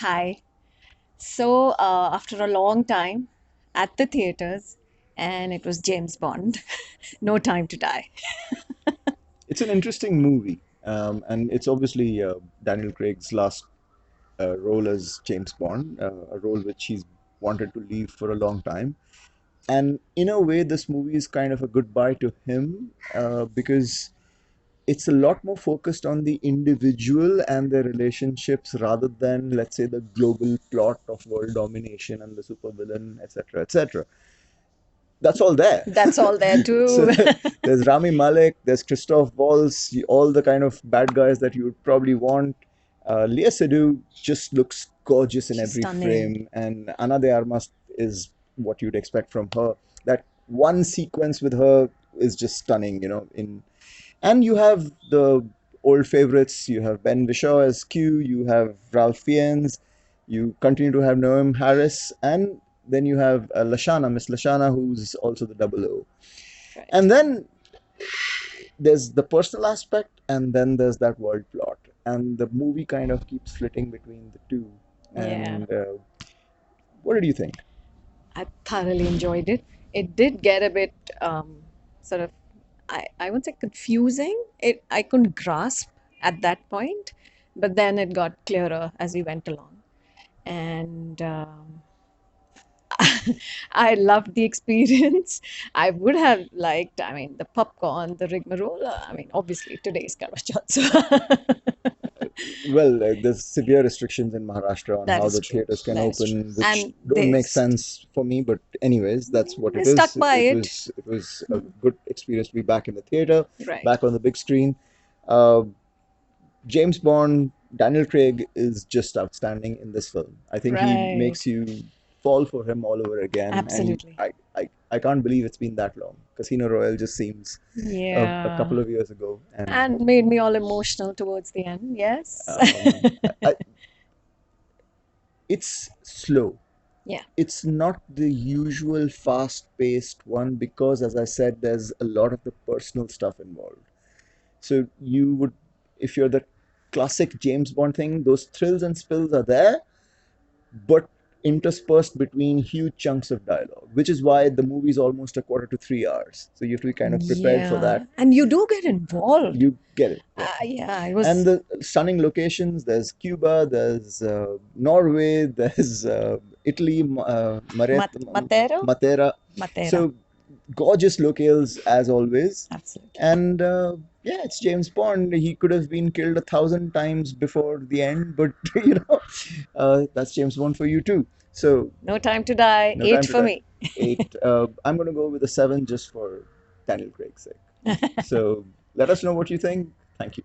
Hi. So, after a long time at the theaters, and it was James Bond, No Time to Die. It's an interesting movie, and it's obviously Daniel Craig's last role as James Bond, a role which he's wanted to leave for a long time. And in a way, this movie is kind of a goodbye to him because it's a lot more focused on the individual and their relationships rather than, let's say, the global plot of world domination and the supervillain, etc., etc. That's all there. That's all there So too. there's Rami Malek, there's Christoph Waltz, all the kind of bad guys that you would probably want. Leah Seydoux just looks gorgeous in She's every stunning. frame, and Ana de Armas is what you'd expect from her. That one sequence with her is just stunning, and you have the old favorites. You have Ben Whishaw as Q. You have Ralph Fiennes. You continue to have Noam Harris, and then you have Lashana, Miss Lashana, who's also the double O. Right. And then there's the personal aspect, and then there's that world plot, and the movie kind of keeps flitting between the two. Yeah. And what did you think? I thoroughly enjoyed it. It did get a bit sort of, I wouldn't say confusing. I couldn't grasp at that point, but then it got clearer as we went along. And I loved the experience. I would have liked, I mean, the popcorn, the rigmarole. I mean, obviously today's Karvachauth, so Well, there's severe restrictions in Maharashtra on that how is the true. theaters can That is true. open, which And don't they make sense for me. But anyways, that's what they it stuck is. by It it. was it was a good experience to be back in the theater, Right. back on the big screen. Uh, James Bond, Daniel Craig is just outstanding in this film. I think he Right. makes you fall for him all over again, and Absolutely. I can't believe it's been that long. Casino Royale just seems a Yeah. couple of years ago, and And made me all emotional towards the end. Yes. um, it's slow. Yeah. It's not the usual fast-paced one because, as I said, there's a lot of the personal stuff involved. So you would, if you're the classic James Bond thing, those thrills and spills are there, but interspersed between huge chunks of dialogue, which is why the movie is almost a quarter to 3 hours. So you have to be kind of prepared for Yeah. that. And you do get involved. You get it, yeah. Yeah, it And was the stunning locations, there's Cuba, there's Norway, there's Italy, Matero? Matera. Matera. So gorgeous locales as always. Absolutely. And yeah, it's James Bond. He could have been killed 1,000 times before the end, but that's James Bond for you too. So No Time to Die. no Eight time to for die. me. Eight. I'm gonna go with a seven just for Daniel Craig's sake. So let us know what you think. Thank you.